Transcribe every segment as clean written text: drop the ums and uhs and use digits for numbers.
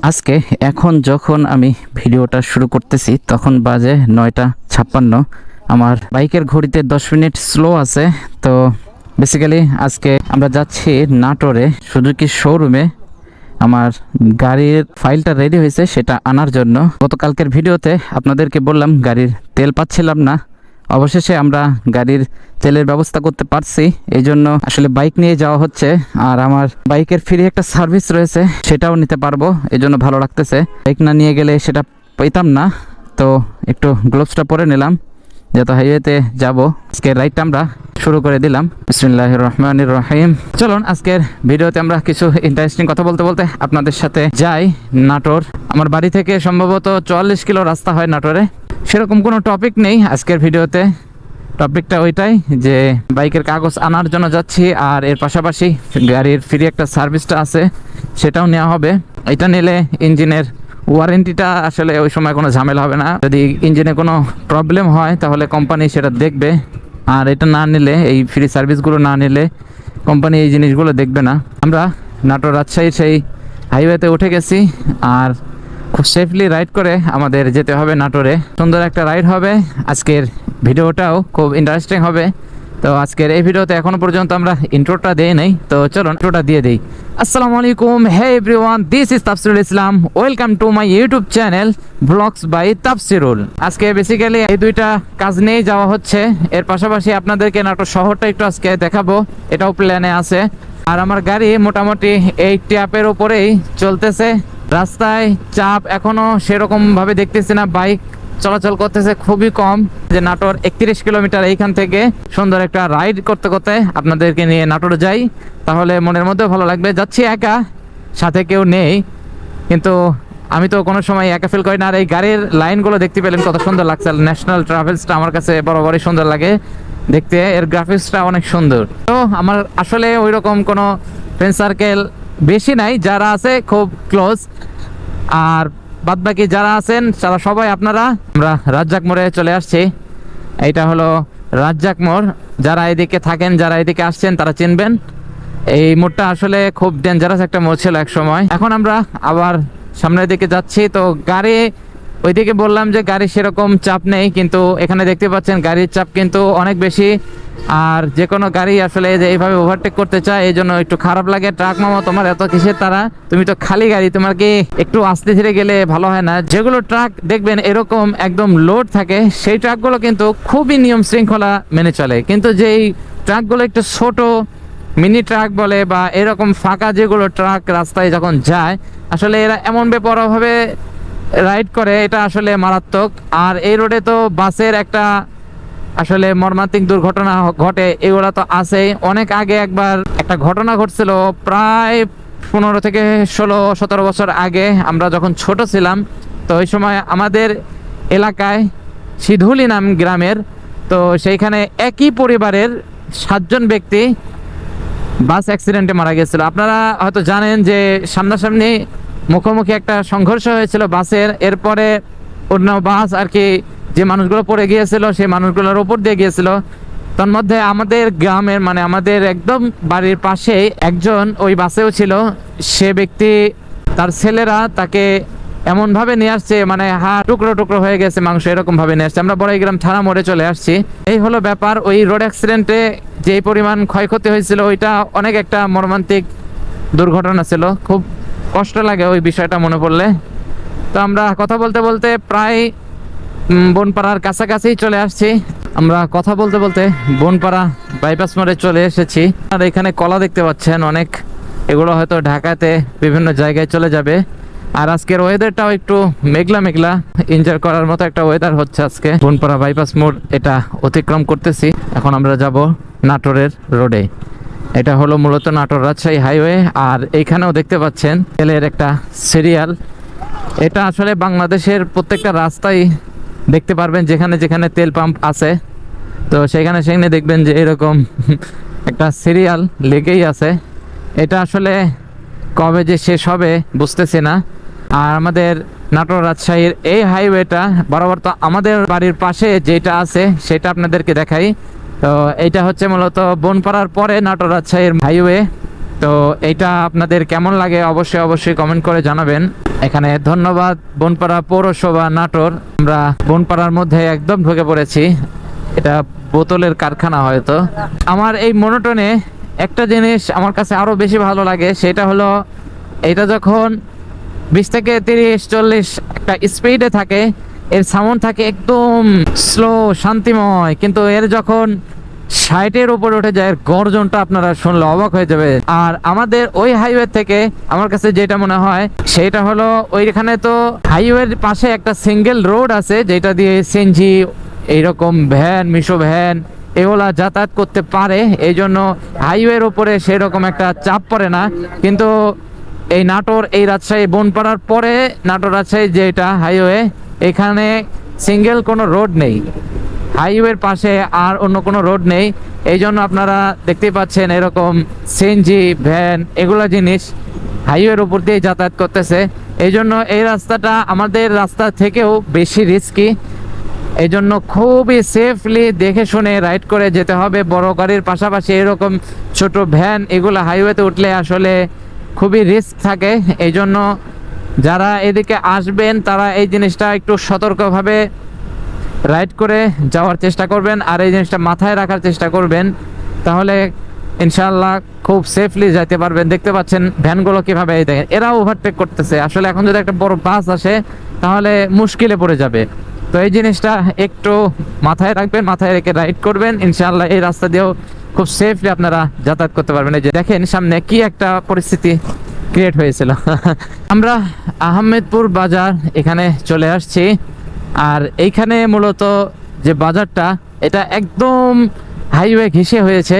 আজকে এখন যখন আমি ভিডিওটা শুরু করতেছি তখন বাজে 9:56। আমার বাইকের ঘড়িতে 10 মিনিট স্লো আছে। তো বেসিক্যালি আজকে আমরা যাচ্ছি নাটোরে সুজুকি শোরুমে। আমার গাড়ির ফাইলটা রেডি হয়েছে সেটা আনার জন্য। গতকালকের ভিডিওতে আপনাদেরকে বললাম গাড়ির তেল পাচ্ছিলাম না, অবশেষে আমরা গাড়ির তেলের ব্যবস্থা করতে পারছি। এই জন্য আসলে বাইক নিয়ে যাওয়া হচ্ছে। আর আমার বাইকের ফ্রি একটা সার্ভিস রয়েছে, সেটাও নিতে পারবো, এই জন্য ভালো লাগতেছে। বাইক না নিয়ে গেলে সেটা পেতাম না। তো একটু গ্লোভসটা পরে নিলাম, যেহেতু হাইওয়েতে যাব। আজকের রাইডটা আমরা শুরু করে দিলাম। বিসমিল্লাহির রহমানির রহিম। চলুন আজকের ভিডিওতে আমরা কিছু ইন্টারেস্টিং কথা বলতে বলতে আপনাদের সাথে যাই নাটোর। আমার বাড়ি থেকে সম্ভবত 44 কিলো রাস্তা হয় নাটোরে। সেরকম কোনো টপিক নেই আজকের ভিডিওতে। টপিকটা ওইটাই যে বাইকের কাগজ আনার জন্য যাচ্ছি, আর এর পাশাপাশি গাড়ির ফ্রি একটা সার্ভিসটা আছে, সেটাও নেওয়া হবে। এটা নিলে ইঞ্জিনের ওয়ারেন্টিটা আসলে ওই সময় কোনো ঝামেলা হবে না। যদি ইঞ্জিনে কোনো প্রবলেম হয় তাহলে কোম্পানি সেটা দেখবে, আর এটা না নিলে, এই ফ্রি সার্ভিসগুলো না নিলে কোম্পানি এই জিনিসগুলো দেখবে না। আমরা নাটোর রাজশাহী সেই হাইওয়েতে উঠে গেছি, আর খুব সেফলি রাইড করে আমাদের যেতে হবে নাটোরে। সুন্দর একটা রাইড হবে। আজকের ভিডিওটাও খুব ইন্টারেস্টিং হবে। তো আজকের এই ভিডিওতে এখনো পর্যন্ত আমরা ইন্ট্রোটা দেই নাই, তো চলো ইন্ট্রোটা দিয়ে দেই। আসসালামু আলাইকুম, হে everyone, this is Tafsirul Islam. Welcome to my YouTube channel blogs by Tafsirul. আজকে বেসিক্যালি এই দুইটা কাজ নিয়েই যাওয়া হচ্ছে। এর পাশাপাশি আপনাদেরকে নাটোর শহরটা একটু আজকে দেখাবো, এটাও প্ল্যানে আছে। আর আমার গাড়ি মোটামুটি 80 আপের উপরেই চলতেছে। রাস্তায় চাপ এখনো সেরকম ভাবে দেখতেছি না, বাইক চলাচল করতেছে খুবই কম। যে নাটোর 31 কিলোমিটার, এইখান থেকে সুন্দর একটা রাইড করতে করতে আপনাদেরকে নিয়ে নাটোরে যাই, তাহলে মনের মধ্যে ভালো লাগবে। যাচ্ছি একা, সাথে কেউ নেই, কিন্তু আমি তো কোনো সময় একা ফিল করি না। আর এই গাড়ির লাইনগুলো দেখতে পেলেন কত সুন্দর লাগছে। ন্যাশনাল ট্রাভেলসটা আমার কাছে বরাবরই সুন্দর লাগে দেখতে, এর গ্রাফিক্সটা অনেক সুন্দর। তো আমার আসলে ওই রকম কোনো ফ্রেন্ড সার্কেল বেশি নাই, যারা আছে খুব ক্লোজ। আর বাদবাকি যারা আছেন তারা সবাই আপনারা। আমরা রাজ্জাক মোড়ে চলে আসছি। এইটা হলো রাজ্জাক মোড়। যারা এদিকে থাকেন, যারা এদিকে আসছেন তারা চিনবেন। এই মোড়টা আসলে খুব ডেঞ্জারাস একটা মোড় ছিল এক সময়। এখন আমরা আবার সামনের দিকে যাচ্ছি। তো গাড়ি ওইদিকে বললাম যে গাড়ি সেরকম চাপ নেই, কিন্তু এখানে দেখতে পাচ্ছেন গাড়ির চাপ কিন্তু অনেক বেশি। আর যে কোনো গাড়ি আসলে যে এইভাবে ওভারটেক করতে চায়, এই জন্য একটু খারাপ লাগে। ট্রাক মামা, তোমার এত কিসের তারা? তুমি তো খালি গাড়ি, তোমার কি একটু আস্তে ধীরে গেলে ভালো হয় না? যেগুলো ট্রাক দেখবেন এরকম একদম লোড থাকে, সেই ট্রাকগুলো কিন্তু খুবই নিয়ম শৃঙ্খলা মেনে চলে। কিন্তু যেই ট্রাকগুলো একটু ছোট, মিনি ট্রাক বলে বা এরকম ফাঁকা যেগুলো ট্রাক রাস্তায় যখন যায়, আসলে এরা এমন বেপরোয়াভাবে রাইড করে, এটা আসলে মারাত্মক। আর এই রোডে তো বাসের একটা আসলে মর্মান্তিক দুর্ঘটনা ঘটে, এগুলো তো আছেই। অনেক আগে একবার একটা ঘটনা ঘটছিল, প্রায় 15 থেকে 16-17 বছর আগে, আমরা যখন ছোট ছিলাম। তো ওই সময় আমাদের এলাকায় সিধুলি নাম গ্রামের, তো সেইখানে একই পরিবারের 7 জন ব্যক্তি বাস অ্যাক্সিডেন্টে মারা গেছিল। আপনারা হয়তো জানেন যে সামনাসামনি মুখোমুখি একটা সংঘর্ষ হয়েছিল বাসের। এরপরে অন্য বাস আর কি, যে মানুষগুলো পড়ে গিয়েছিল সেই মানুষগুলোর ওপর দিয়ে গিয়েছিল। তার মধ্যে আমাদের গ্রামের, মানে আমাদের একদম বাড়ির পাশেই একজন ওই বাসেও ছিল। সে ব্যক্তি, তার ছেলেরা তাকে এমনভাবে নিয়ে আসছে, মানে হাড় টুকরো টুকরো হয়ে গেছে, মাংস এরকম ভাবে নিয়ে আসছে। আমরা বড়াইগ্রাম থানা মোড়ে চলে আসছি। এই হলো ব্যাপার। ওই রোড অ্যাক্সিডেন্টে যে পরিমাণ ক্ষয়ক্ষতি হয়েছিল, ওইটা অনেক একটা মর্মান্তিক দুর্ঘটনা ছিল। খুব কষ্ট লাগে ওই বিষয়টা মনে পড়লে। তো আমরা কথা বলতে বলতে প্রায় বনপাড়ার কাছাকাছি চলে আসছি। আমরা কথা বলতে বলতে বনপাড়া বাইপাস মোড়ে চলে এসেছি। আর এখানে কলা দেখতে পাচ্ছেন অনেক, এগুলো হয়তো ঢাকাতে বিভিন্ন জায়গায় চলে যাবে। আর আজকের ওয়েদারটাও একটু মেঘলা মেঘলা, এনজয় করার মতো একটা ওয়েদার হচ্ছে আজকে। বনপাড়া বাইপাস মোড় এটা অতিক্রম করতেছি। এখন আমরা যাব নাটোরের রোডে। এটা হলো মূলত নাটোর রাজশাহী হাইওয়ে। আর এইখানেও দেখতে পাচ্ছেন তেলের একটা সিরিয়াল। এটা আসলে বাংলাদেশের প্রত্যেকটা রাস্তায় দেখতে পারবেন, যেখানে যেখানে তেল পাম্প আছে, তো সেখানে সেখানে দেখবেন যে এরকম একটা সিরিয়াল লেগেই আছে। এটা আসলে কবে যে শেষ হবে বুঝতেছি না। আর আমাদের নাটোর রাজশাহীর এই হাইওয়েটা বরাবর তো আমাদের বাড়ির পাশে যেটা আছে সেটা আপনাদেরকে দেখাই। তো এইটা হচ্ছে মূলত বনপাড়ার পরে নাটোর রাজশাহীর হাইওয়ে। তো এইটা আপনাদের কেমন লাগে অবশ্যই অবশ্যই কমেন্ট করে জানাবেন। এখানে ধন্যবাদ বনপাড়া পৌরসভা নাটোর। আমরা বনপাড়ার মধ্যে একদম ঢুকে পড়েছি। এটা বোতলের কারখানা হয়তো। আমার এই মনোটনে একটা জিনিস আমার কাছে আরো বেশি ভালো লাগে, সেটা হলো এটা যখন 20 থেকে 30-40 একটা স্পিডে থাকে, এর সাউন্ড থাকে একদম স্লো শান্তিময়, কিন্তু এর যখন 60-এর উপরে উঠে যায় এর গর্জনটা আপনারা শুনলে অবাক হয়ে যাবে। আর আমাদের ওই হাইওয়ে থেকে আমার কাছে যেটা মনে হয় সেটা হলো ওইখানে তো হাইওয়ের পাশে একটা সিঙ্গেল রোড আছে যেটা দিয়ে সিএনজি এইরকম ভ্যান, মিশো ভ্যান এগুলা যাতায়াত করতে পারে, এই জন্য হাইওয়ের উপরে সেরকম একটা চাপ পড়ে না। কিন্তু এই নাটোর, এই রাজশাহী বনপাড়ার পরে নাটোর রাজশাহী যেটা হাইওয়ে, এখানে সিঙ্গেল কোনো রোড নেই, হাইওয়ের পাশে আর অন্য কোনো রোড নেই। এই জন্য আপনারা দেখতেই পাচ্ছেন এরকম সিএনজি ভ্যান এগুলো জিনিস হাইওয়ের উপর দিয়ে যাতায়াত করতেছে। এই জন্য এই রাস্তাটা আমাদের রাস্তা থেকেও বেশি রিস্কি। এই জন্য খুবই সেফলি দেখে শুনে রাইড করে যেতে হবে। বড় গাড়ির পাশাপাশি এরকম ছোট ভ্যান এগুলো হাইওয়েতে উঠলে আসলে খুবই রিস্ক থাকে। এই জন্য যারা এদিকে আসবেন তারা এই জিনিসটা একটু সতর্কভাবে রাইড করে যাওয়ার চেষ্টা করবেন, আর এই জিনিসটা মাথায় রাখার চেষ্টা করবেন, তাহলে ইনশাআল্লাহ খুব সেফলি যাইতে পারবেন। দেখতে পাচ্ছেন ভ্যানগুলো কিভাবে এই দেখেন, এরা ওভারটেক করতেছে। আসলে এখন যদি একটা বড় বাস আসে তাহলে মুশকিলে পড়ে যাবে। তো এই জিনিসটা একটু মাথায় রাখবেন, মাথায় রেখে রাইড করবেন, ইনশাআল্লাহ এই রাস্তা দিয়েও খুব সেফলি আপনারা যাতায়াত করতে পারবেন। এই যে দেখেন সামনে কি একটা পরিস্থিতি ক্রিয়েট হয়েছিল। আমরা আহমেদপুর বাজার এখানে চলে আসছি। আর এইখানে মূলত যে বাজারটা এটা একদম হাইওয়ে ঘেঁষে হয়েছে,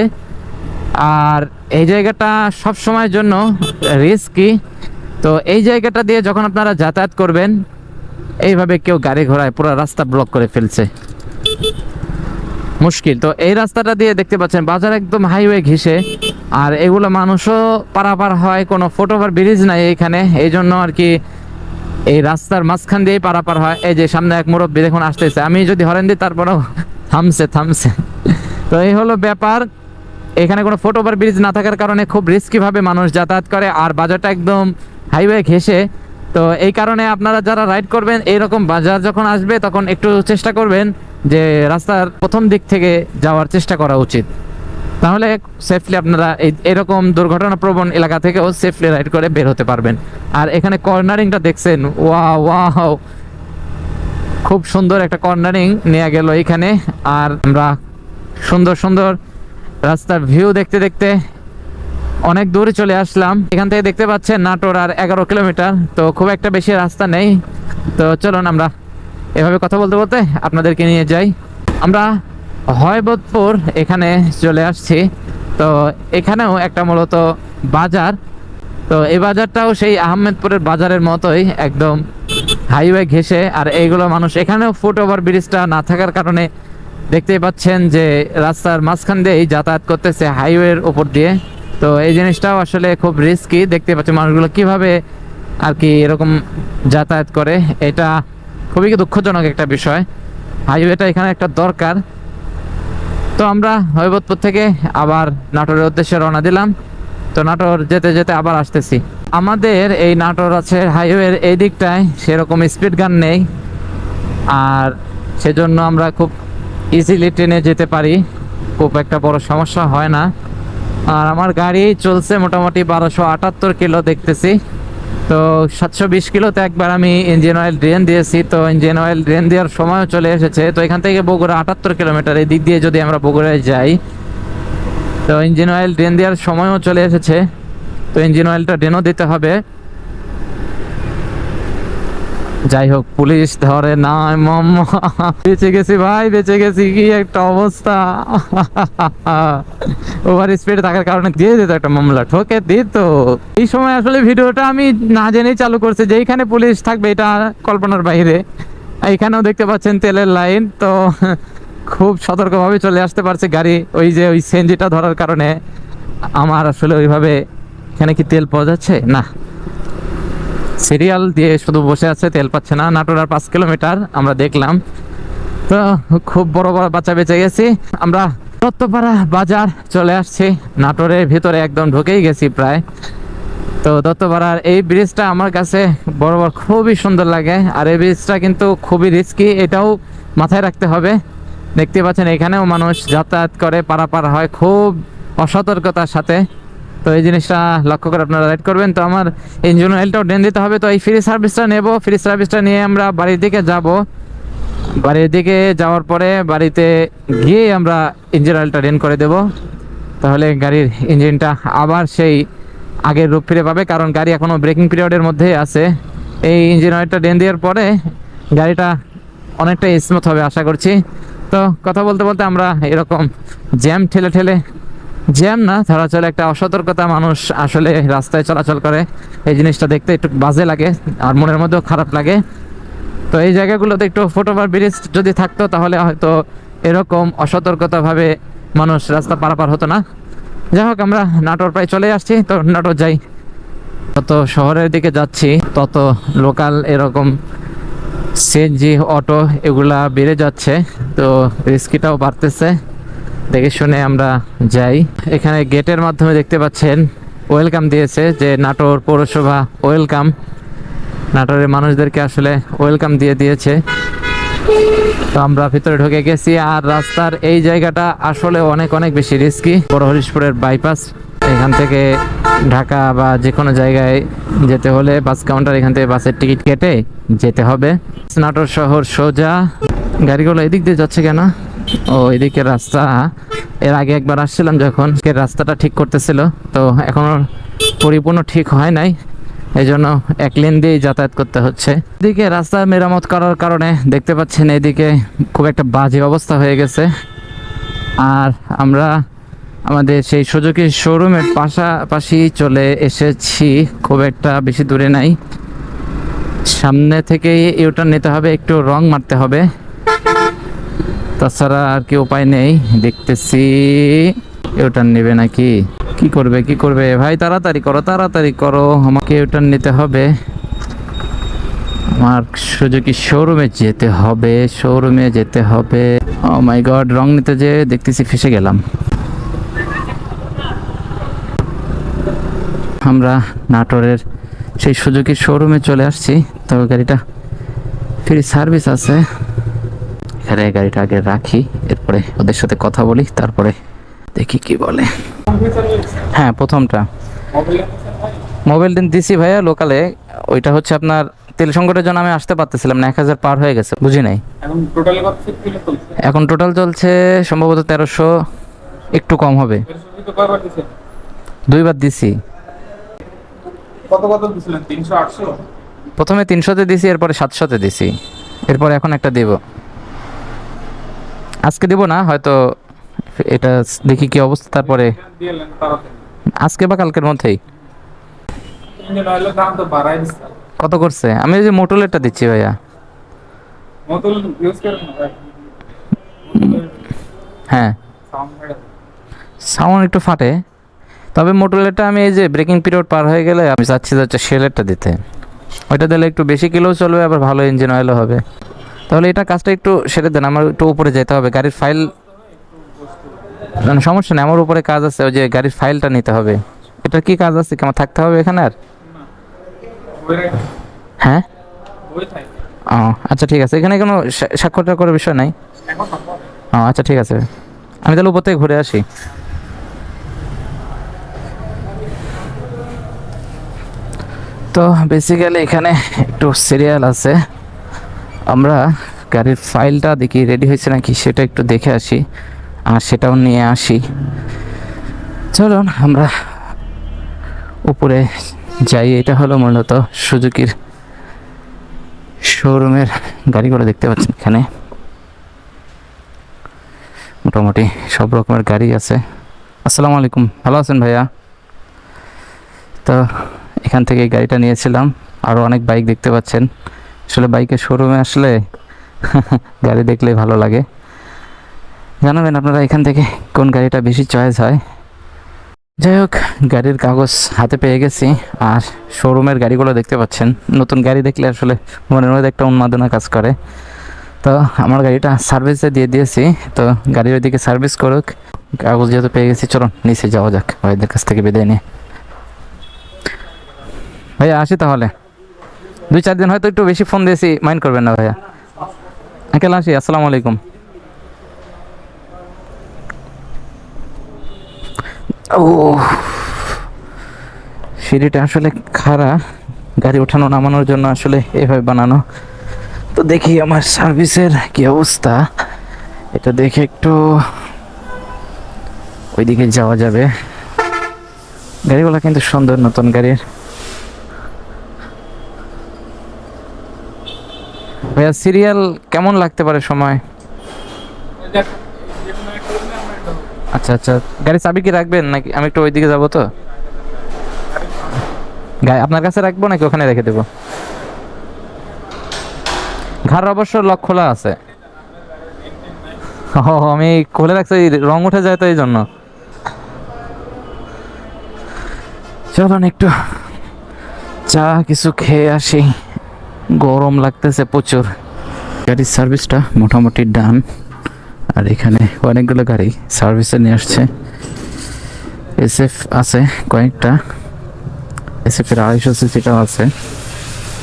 আর এই জায়গাটা সব সময়ের জন্য রিস্কি। তো এই জায়গাটা দিয়ে যখন আপনারা যাতায়াত করবেন, এইভাবে কেউ গাড়ি ঘোড়ায় পুরো রাস্তা ব্লক করে ফেলছে, মুশকিল। তো এই রাস্তাটা দিয়ে দেখতে পাচ্ছেন বাজার একদম হাইওয়ে ঘেঁষে, আর এগুলো মানুষও পারাপার হয়, কোনো ফুটওভার ব্রিজ নাই এইখানে, এই জন্য আর কি এই রাস্তার মাঝখান দিয়েই পারাপার হয়। এই যে সামনে এক মুরব্বী দেখুন আসতেছে, আমি যদি হরেন দিই তারপরেও থামছে। তো এই হলো ব্যাপার। এখানে কোনো ফুটওভার ব্রিজ না থাকার কারণে খুব রিস্কি ভাবে মানুষ যাতায়াত করে, আর বাজারটা একদম হাইওয়ে ঘেঁষে। তো এই কারণে আপনারা যারা রাইড করবেন এইরকম বাজার যখন আসবে তখন একটু চেষ্টা করবেন যে রাস্তার প্রথম দিক থেকে যাওয়ার চেষ্টা করা উচিত, তাহলে সেফলি আপনারা এরকম দুর্ঘটনা প্রবণ এলাকা থেকেও সেফলি রাইড করে বের হতে পারবেন। আর এখানে কর্নারিংটা দেখছেন, ওয়াও খুব সুন্দর একটা কর্নারিং নিয়ে গেল এখানে। আর আমরা সুন্দর সুন্দর রাস্তার ভিউ দেখতে দেখতে অনেক দূরে চলে আসলাম। এখান থেকে দেখতে পাচ্ছেন নাটোর আর 11 কিলোমিটার, তো খুব একটা বেশি রাস্তা নেই। তো চলুন আমরা এভাবে কথা বলতে বলতে আপনাদেরকে নিয়ে যাই। আমরা হয়বতপুর এখানে চলে আসছি। তো এখানেও একটা মূলত বাজার, তো এই বাজারটাও সেই আহমেদপুরের বাজারের মতোই একদম হাইওয়ে ঘেঁষে। আর এইগুলো মানুষ, এখানেও ফুটওভার ব্রিজটা না থাকার কারণে দেখতেই পাচ্ছেন যে রাস্তার মাঝখান দিয়েই যাতায়াত করতেছে হাইওয়ের উপর দিয়ে। তো এই জিনিসটাও আসলে খুব রিস্কি। দেখতে পাচ্ছেন মানুষগুলো কিভাবে আর কি এরকম যাতায়াত করে, এটা খুবই দুঃখজনক একটা বিষয়। হাইওয়েটা এখানে একটা দরকার। তো আমরা হয়বতপুর থেকে আবার নাটোরের উদ্দেশ্যে রওনা দিলাম। তো নাটোর যেতে যেতে আবার আসতেছি। আমাদের এই নাটোর আছে হাইওয়ের এই দিকটায় সেরকম স্পিড গান নেই, আর সেজন্য আমরা খুব ইজিলি ট্রেনে যেতে পারি, খুব একটা বড় সমস্যা হয় না। আর আমার গাড়ি চলছে মোটামুটি 1278 কিলো দেখতেছি। তো 720 কিলোতে একবার আমি ইঞ্জিন অয়েল ড্রেন দিয়েছি। তো ইঞ্জিন অয়েল ড্রেন দেওয়ার সময়ও চলে এসেছে। তো এখান থেকে বগুড়া 78 কিলোমিটার, এই দিক দিয়ে যদি আমরা বগুড়ায় যাই, তো ইঞ্জিন অয়েল ড্রেন দেওয়ার সময়ও চলে এসেছে। তো ইঞ্জিন অয়েলটা ড্রেনও দিতে হবে। যাই হোক, পুলিশ ধরে না, বেঁচে গেছি ভাই, বেঁচে গেছি। কি একটা অবস্থা! ওভার স্পিডে থাকার কারণে দিয়ে দিত একটা মামলা, ঠকে দিত। এই সময় আসলে ভিডিওটা আমি না জেনেই চালু করছি যে এইখানে পুলিশ থাকবে, এটা কল্পনার বাইরে। এইখানেও দেখতে পাচ্ছেন তেলের লাইন। তো খুব সতর্কভাবে চলে আসতে পারছে গাড়ি, ওই যে ওই সিএনজিটা ধরার কারণে। আমার আসলে ওইভাবে এখানে কি তেল পাওয়া যাচ্ছে না, সিরিয়াল দিয়ে শুধু বসে আছে, তেল পাচ্ছে না। নাটোর আর 5 কিলোমিটার আমরা দেখলাম। তো খুব বড় বড় বাচ্চা বেঁচে গেছি। আমরা দত্তপাড়া বাজার চলে আসছি, নাটোরের ভিতরে একদম ঢুকেই গেছি প্রায়। তো দত্তপাড়ার এই ব্রিজটা আমার কাছে বরাবর খুবই সুন্দর লাগে, আর এই ব্রিজটা কিন্তু খুবই রিস্কি, এটাও মাথায় রাখতে হবে। দেখতে পাচ্ছেন এখানেও মানুষ যাতায়াত করে, পারাপার হয় খুব অসতর্কতার সাথে। তো এই জিনিসটা লক্ষ্য করে আপনারা রাইড করবেন। তো আমার ইঞ্জিন অয়েলটাও ড্রেন দিতে হবে, তো এই ফ্রি সার্ভিসটা নেব। ফ্রি সার্ভিসটা নিয়ে আমরা বাড়ির দিকে যাব। বাড়ির দিকে যাওয়ার পরে বাড়িতে গিয়ে আমরা ইঞ্জিন অয়েলটা ড্রেন করে দেব, তাহলে গাড়ির ইঞ্জিনটা আবার সেই আগের রূপ ফিরে পাবে, কারণ গাড়ি এখনও ব্রেকিং পিরিয়ডের মধ্যেই আছে। এই ইঞ্জিন অয়েলটা ড্রেন দেওয়ার পরে গাড়িটা অনেকটা স্মুথ হবে আশা করছি। তো কথা বলতে বলতে আমরা এরকম জ্যাম ঠেলে ঠেলে, জ্যাম না ধরা চলে, একটা অসতর্কতা মানুষ আসলে রাস্তায় চলাচল করে, এই জিনিসটা দেখতে একটু বাজে লাগে আর মনের মধ্যেও খারাপ লাগে। তো এই জায়গাগুলোতে একটু ফুটওভার ব্রিজ যদি থাকতো তাহলে হয়তো এরকম অসতর্কতাভাবে মানুষ রাস্তা পারাপার হতো না। যাই হোক, আমরা নাটোর প্রায় চলে আসছি, তো নাটোর যাই। তত শহরের দিকে যাচ্ছি তত লোকাল এরকম সিএনজি অটো এগুলা বেড়ে যাচ্ছে, তো রিস্কিটাও বাড়তেছে। দেখে শুনে আমরা যাই। এখানে গেটের মাধ্যমে দেখতে পাচ্ছেন ওয়েলকাম দিয়েছে, যে নাটোর পৌরসভা ওয়েলকাম, নাটোরের মানুষদেরকে আসলে ওয়েলকাম দিয়ে দিয়েছে। তো আমরা ভিতরে ঢুকে গেছি, আর রাস্তার এই জায়গাটা আসলে অনেক অনেক বেশি রিস্কি। বড় হরিশপুরের বাইপাস, এখান থেকে ঢাকা বা যে কোনো জায়গায় যেতে হলে বাস কাউন্টার, এখান থেকে বাসের টিকিট কেটে যেতে হবে। নাটোর শহর সোজা। গাড়িগুলো এদিক দিয়ে যাচ্ছে কেন? ও, এদিকে রাস্তা এর আগে একবার আসছিলাম যখন, রাস্তাটা ঠিক করতেছিল, তো এখনো পরিপূর্ণ ঠিক হয় নাই, এই জন্য এক লেন দিয়েই যাতায়াত করতে হচ্ছে। এদিকে রাস্তা মেরামত করার কারণে দেখতে পাচ্ছেন এদিকে খুব একটা বাজে অবস্থা হয়ে গেছে। আর আমরা আমাদের সেই সুজুকি শোরুমের পাশাপাশি চলে এসেছি, খুব একটা বেশি দূরে নাই। সামনে থেকে ইউটার্ন নিতে হবে, একটু রং মারতে হবে, তাছাড়া আর কি উপায় নেই। দেখতেছি ইউটার্ন নেবে নাকি, কি করবে ভাই, তাড়াতাড়ি করো, আমাকে ইউটার্ন নিতে হবে, আমার সুজুকি শোরুমে যেতে হবে। ও মাই গড, রং নিতে যে দেখতেছি ফেসে গেলাম। আমরা নাটোরের সেই সুজুকি শোরুমে চলে আসছি। তো গাড়িটা ফ্রি সার্ভিস আছে, এখানে গাড়িটা আগে রাখি, এরপরে ওদের সাথে কথা বলি, তারপরে দেখি কি বলে। হ্যাঁ, প্রথমটা মোবাইল দিছি ভাইয়া লোকালে, ওইটা হচ্ছে আপনার তেল সংকটের জন্য আমি আসতে পারতেছিলাম না, 1000 পার হয়ে গেছে, বুঝি নাই। এখন টোটাল চলছে সম্ভবত 1300, একটু কম হবে। 2বার দিছি। কত দিছিলেন? 300 800? প্রথমে 300-তে দিছি, এরপরে 700-তে দিছি, এরপরে এখন একটা দেব। আজকে দেব না হয়তো, এটা দেখি কি অবস্থা, তারপরে দিলেন তাড়াতাড়ি। আজকে বা কালকের মধ্যেই। ইঞ্জিন অয়েলের দাম তো বাড়াই দিছে। কত করছে? আমি এই যে মোটলেরটা দিচ্ছি ভাইয়া। মোটল ইউজ করেন না ভাই? হ্যাঁ, সাউন্ড একটু ফাটে, তবে মোটলেরটা আমি এই যে ব্রেকিং পিরিয়ড পার হয়ে গেলে আমি চাচ্ছি যে শেলেরটা দিতে, ওইটা দিলে একটু বেশি কিলোও চলবে, আবার ভালো ইঞ্জিন অয়েলও হবে। তাহলে এটা কাজটা একটু সেরে দেন, আমার একটু উপরে যেতে হবে, গাড়ির ফাইল, মানে সমস্যা নেই, আমার উপরে কাজ আছে, ওই যে গাড়ির ফাইলটা নিতে হবে। এটা কি কাজ আছে, কেমন থাকতে হবে এখানে আর? হ্যাঁ, ও আচ্ছা ঠিক আছে, এখানে কোনো স্বাক্ষরটা করার বিষয় নাই। ও আচ্ছা ঠিক আছে, আমি তাহলে উপর থেকে ঘুরে আসি। তো বেসিক্যালি এখানে একটু সিরিয়াল আছে, আমরা গাড়ির ফাইলটা দেখি রেডি হয়েছে নাকি সেটা একটু দেখে আসি, আর সেটাও নিয়ে আসি। চলুন আমরা উপরে যাই। এটা হলো মূলত সুজুকির শোরুমের গাড়িগুলো দেখতে পাচ্ছেন, এখানে মোটামুটি সব রকমের গাড়ি আছে। আসসালামু আলাইকুম, ভালো আছেন ভাইয়া? তো এখান থেকে গাড়িটা নিয়েছিলাম, আরও অনেক বাইক দেখতে পাচ্ছেন। আসলে বাইকের শোরুমে আসলে গাড়ি দেখলেই ভালো লাগে। জানাবেন আপনারা এখান থেকে কোন গাড়িটা বেশি চয়েস হয়। যাই হোক, গাড়ির কাগজ হাতে পেয়ে গেছি, আর শোরুমের গাড়িগুলো দেখতে পাচ্ছেন। নতুন গাড়ি দেখলে আসলে মনের মধ্যে একটা উন্মাদনা কাজ করে। তো আমার গাড়িটা সার্ভিসে দিয়ে দিয়েছি, তো গাড়ির ওইদিকে সার্ভিস করুক। কাগজ যেহেতু পেয়ে গেছি, চলো নিচে যাওয়া যাক ভাইদের কাছ থেকে বিদায় নিয়ে। ভাইয়া আসি তাহলে, 2-4 দিন হয়তো একটু বেশি ফোন দিয়েছি, মাইন্ড করবেন না ভাইয়া। আঙ্কেল আসি, আসসালামু আলাইকুম। ও, সিঁড়িটা আসলে খাড়া, গাড়ি ওঠানো নামানোর জন্য আসলে এভাবে বানানো। তো দেখি আমার সার্ভিসের কি অবস্থা, এটা দেখে একটু ওইদিকে যাওয়া যাবে। গাড়িগুলো কিন্তু সুন্দর, নতুন গাড়ির। ভাইয়া সিরিয়াল কেমন লাগতে পারে সময়? আচ্ছা আচ্ছা, গাড়ি চাবি কি রাখবেন নাকি আমি একটু ওইদিকে যাবো? তো গাড়ি আপনার কাছে রাখবো নাকি ওখানে রেখে দেবো? ঘর অবশ্য লক খোলা আছে। ও, আমি খুলে রাখছি, রং উঠে যায় তো এই জন্য। চলুন একটু চা কিছু খেয়ে আসি, গরম লাগতেছে প্রচুর। গাড়ির সার্ভিসটা মোটামুটি ডান, আর এখানে অনেকগুলো গাড়ি সার্ভিসে নিয়ে আসছে। এসএফ আছে কয়েকটা, এসএফ এর 250 সিসিটাও আছে।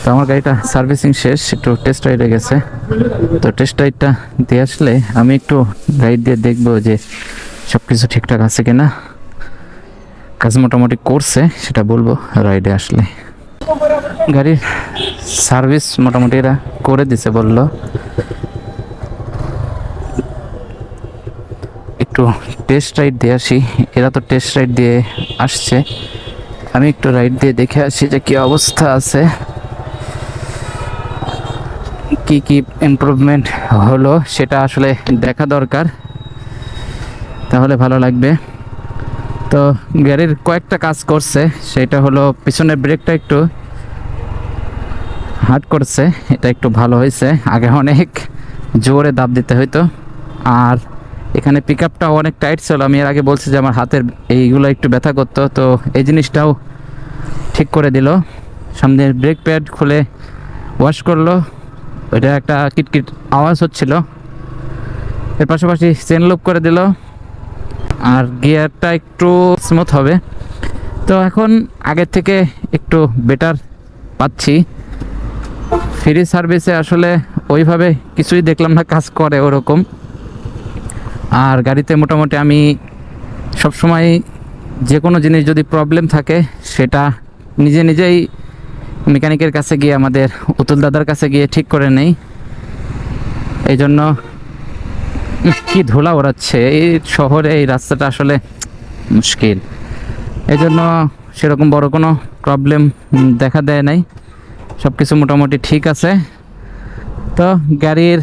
তো আমার গাড়িটা সার্ভিসিং শেষ, একটু টেস্ট রাইডে গেছে। তো টেস্ট রাইডটা দিয়ে আসলে আমি একটু রাইড দিয়ে দেখবো যে সব কিছু ঠিকঠাক আছে কিনা। কাজ মোটামুটি করছে সেটা বলবো রাইডে আসলে। গাড়ির সার্ভিস মোটামুটি এরা করে দিছে বললো। একটু টেস্ট রাইড দিয়ে আসি, এরা তো টেস্ট রাইড দিয়ে আসছে, আমি একটু রাইড দিয়ে দেখে আসি যে কী অবস্থা আছে, কি কি ইমপ্রুভমেন্ট হলো সেটা আসলে দেখা দরকার, তাহলে ভালো লাগবে। তো গাড়ির কয়েকটা কাজ করছে, সেটা হলো পিছনের ব্রেকটা একটু হার্ড করছে, এটা একটু ভালো হয়েছে, আগে অনেক জোরে দাব দিতে হইতো। আর এখানে পিক আপটাও অনেক টাইট ছিল, আমি এর আগে বলছি যে আমার হাতের এইগুলো একটু ব্যথা করতো, তো এই জিনিসটাও ঠিক করে দিল। সামনের ব্রেক প্যাড খুলে ওয়াশ করলো, ওইটা একটা কিটকিট আওয়াজ হচ্ছিল। এর পাশাপাশি চেন লুপ করে দিল, আর গিয়ারটা একটু স্মুথ হবে। তো এখন আগের থেকে একটু বেটার পাচ্ছি। ফ্রি সার্ভিসে আসলে ওইভাবে কিছুই দেখলাম না কাজ করে ওরকম। আর গাড়িতে মোটামুটি আমি সবসময় যে কোনো জিনিস যদি প্রবলেম থাকে সেটা নিজেই মেকানিকের কাছে গিয়ে, আমাদের উতুল দাদার কাছে গিয়ে ঠিক করে নেই। এই জন্য কি ধুলা ওড়াচ্ছে এই শহরে, এই রাস্তাটা আসলে মুশকিল। এই জন্য সেরকম বড় কোনো প্রবলেম দেখা দেয় নাই, সব কিছু মোটামুটি ঠিক আছে। তো গাড়ির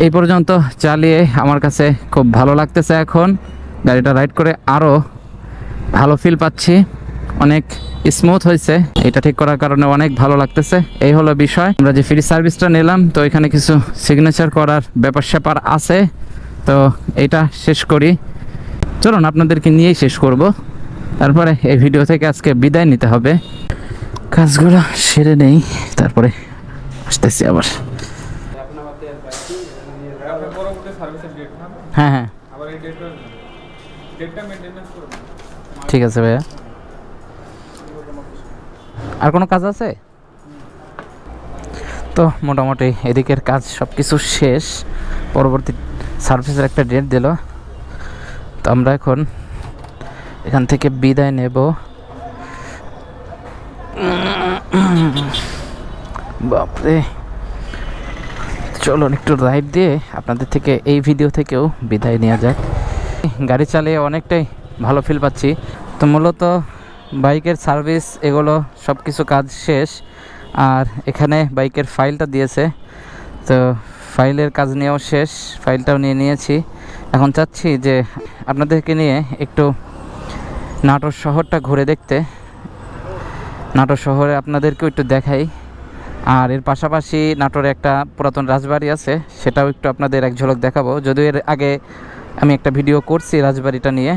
এই পর্যন্ত চালিয়ে আমার কাছে খুব ভালো লাগতেছে। এখন গাড়িটা রাইড করে আরও ভালো ফিল পাচ্ছি, অনেক স্মুথ হয়েছে, এটা ঠিক করার কারণে অনেক ভালো লাগতেছে। এই হলো বিষয়। আমরা যে ফ্রি সার্ভিসটা নিলাম, তো এখানে কিছু সিগনেচার করার ব্যাপার স্যাপার আছে, তো এটা শেষ করি। চলুন আপনাদেরকে নিয়েই শেষ করব, তারপরে এই ভিডিও থেকে আজকে বিদায় নিতে হবে। কাজগুলো সেরে নেই, তারপরে আসতেছি আবার। আপনার পরবর্তী সার্ভিসের ডেট না, হ্যাঁ হ্যাঁ, আবার এই ডেটটা মেইনটেনেন্স করবেন। ঠিক আছে ভাইয়া। আর কোনো কাজ আছে? তো মোটামুটি এদিকের কাজ সব কিছু শেষ, পরবর্তী সার্ভিসের একটা ডেট দিল। তো আমরা এখন এখান থেকে বিদায় নেব। বাপরে, চলুন একটু রাইড দিয়ে আপনাদের থেকে এই ভিডিও থেকেও বিদায় নেওয়া যাক। গাড়ি চালিয়ে অনেকটাই ভালো ফিল পাচ্ছি। তো মূলত বাইকের সার্ভিস এগুলো সব কিছু কাজ শেষ, আর এখানে বাইকের ফাইলটা দিয়েছে, তো ফাইলের কাজ নিয়েও শেষ, ফাইলটাও নিয়ে নিয়েছি। এখন চাচ্ছি যে আপনাদেরকে নিয়ে একটু নাটোর শহরটা ঘুরে দেখতে, নাটোর শহরে আপনাদেরকেও একটু দেখাই। আর এর পাশাপাশি নাটোরে একটা পুরাতন রাজবাড়ি আছে, সেটাও একটু আপনাদের এক ঝলক দেখাবো। যদিও এর আগে আমি একটা ভিডিও করছি রাজবাড়িটা নিয়ে,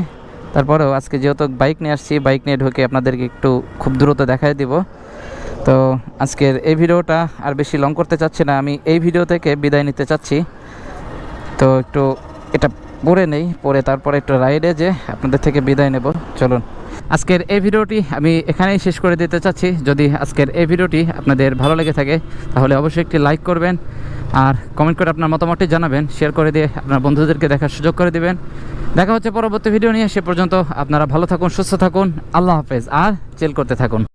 তারপরেও আজকে যেহেতু বাইক নিয়ে আসছি, বাইক নিয়ে ঢুকে আপনাদেরকে একটু খুব দ্রুত দেখাই দিব। তো তো আজকের এই ভিডিওটা আর বেশি লং করতে চাচ্ছি না, আমি এই ভিডিও থেকে বিদায় নিতে চাচ্ছি। তো একটু এটা পরে নেই, পরে তারপরে একটু রাইডে যে আপনাদের থেকে বিদায় নেব। চলুন, আজকের এই ভিডিওটি আমি এখানেই শেষ করে দিতে চাচ্ছি। যদি আজকের এই ভিডিওটি আপনাদের ভালো লেগে থাকে তাহলে অবশ্যই একটি লাইক করবেন, আর কমেন্ট করে আপনার মতামতটি জানাবেন, শেয়ার করে দিয়ে আপনার বন্ধুদেরকে দেখার সুযোগ করে দিবেন। দেখা হচ্ছে পরবর্তী ভিডিও নিয়ে, সে পর্যন্ত আপনারা ভালো থাকুন, সুস্থ থাকুন, আল্লাহ হাফেজ, আর চিল করতে থাকুন।